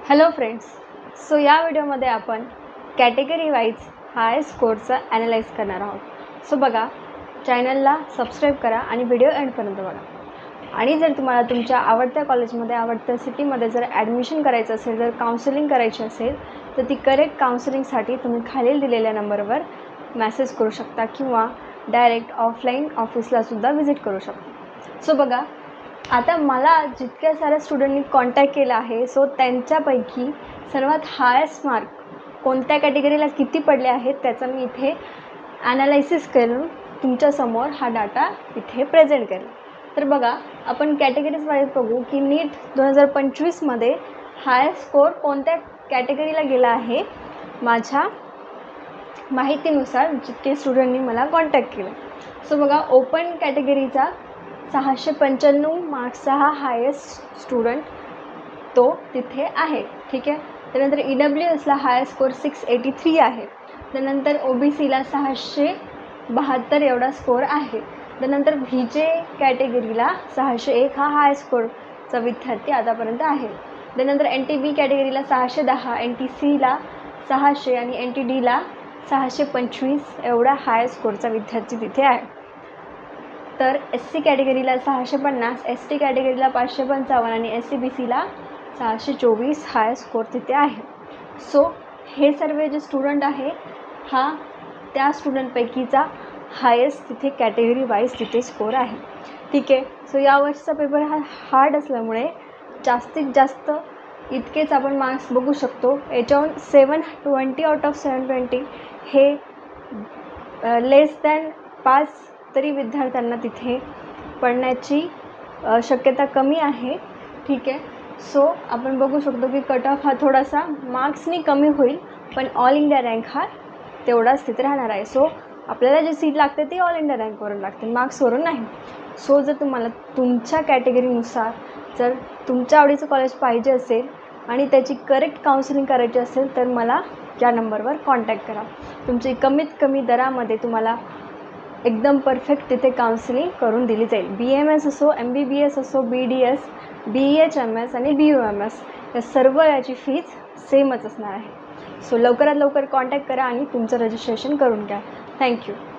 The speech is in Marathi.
हॅलो फ्रेंड्स, सो या व्हिडिओमध्ये आपण कॅटेगरी वाईज हाय स्कोरचं ॲनालाइज करणार आहोत. सो बघा, चॅनलला सबस्क्राईब करा आणि व्हिडिओ एंडपर्यंत बघा. आणि जर तुम्हाला तुमच्या आवडत्या कॉलेजमध्ये आवडत्या सिटीमध्ये जर ॲडमिशन करायचं असेल, जर काउन्सिलिंग करायची असेल, तर ती करेक्ट काउन्सिलिंगसाठी तुम्ही खालील दिलेल्या नंबरवर मेसेज करू शकता किंवा डायरेक्ट ऑफलाईन ऑफिसलासुद्धा व्हिजिट करू शकता. सो बघा, आता मला जितक्या साऱ्या स्टुडंटनी कॉन्टॅक्ट केला आहे, सो त्यांच्यापैकी सर्वात हायेस्ट मार्क कोणत्या कॅटेगरीला किती पडले आहेत त्याचा मी इथे ॲनालायसिस करून तुमच्यासमोर हा डाटा इथे प्रेझेंट करेल. तर बघा, आपण कॅटेगरीज वाईज बघू की नीट 2025मध्ये हायेस्ट स्कोर कोणत्या कॅटेगरीला गेला आहे. माझ्या माहितीनुसार जितके स्टुडंटनी मला कॉन्टॅक्ट केलं. सो बघा, ओपन कॅटेगरीचा 695 मार्क्सचा हा हायेस्ट स्टुडंट तो तिथे आहे. ठीक आहे. त्यानंतर EWSला हायेस्ट स्कोर 683 आहे. त्यानंतर OBCला 672 एवढा स्कोर आहे. त्यानंतर VJ कॅटेगरीला 601 हा हाय स्कोरचा विद्यार्थी आतापर्यंत आहे. त्यानंतर NTB कॅटेगरीला 610, NTCला 600 आणि NTDला 625 एवढा हाय स्कोरचा विद्यार्थी तिथे आहे. तर SC कॅटेगरीला 650, ST कॅटेगरीला 555 आणि SCBCला 624 हाय स्कोर तिथे आहे. सो हे सर्व जे स्टुडंट आहे हा त्या स्टुडंटपैकीचा हायेस्ट तिथे कॅटेगरी वाईज तिथे स्कोर आहे. ठीक आहे. सो यावर्षीचा पेपर हा हार्ड असल्यामुळे जास्तीत जास्त इतकेच आपण मार्क्स बघू शकतो. याच्याहून 720 आउट ऑफ 720 हे लेस दॅन 5 तरी विद्यार्थ्यांना तिथे पडण्याची शक्यता कमी आहे. ठीक आहे. सो आपण बघू शकतो की कट ऑफ हा थोडासा मार्क्सनी कमी होईल, पण ऑल इंडिया रँक हा तेवढाच तिथे राहणार आहे. सो आपल्याला जे सीट लागते ती ऑल इंडिया रँकवरून लागते, मार्क्सवरून नाही. सो जर तुम्हाला तुमच्या कॅटेगरीनुसार जर तुमच्या आवडीचं कॉलेज पाहिजे असेल आणि त्याची करेक्ट काउन्सिलिंग करायची असेल तर मला या नंबरवर कॉन्टॅक्ट करा. तुमची कमीत कमी दरामध्ये तुम्हाला एकदम परफेक्ट तिथे काउन्सिलिंग करून दिली जाईल. BMS असो, MBBS असो, BDS, BHMS आणि BUMS या सर्व याची फीज सेमच असणार आहे. सो लवकरात लवकर कॉन्टॅक्ट करा आणि तुमचं रजिस्ट्रेशन करून घ्या. थँक्यू.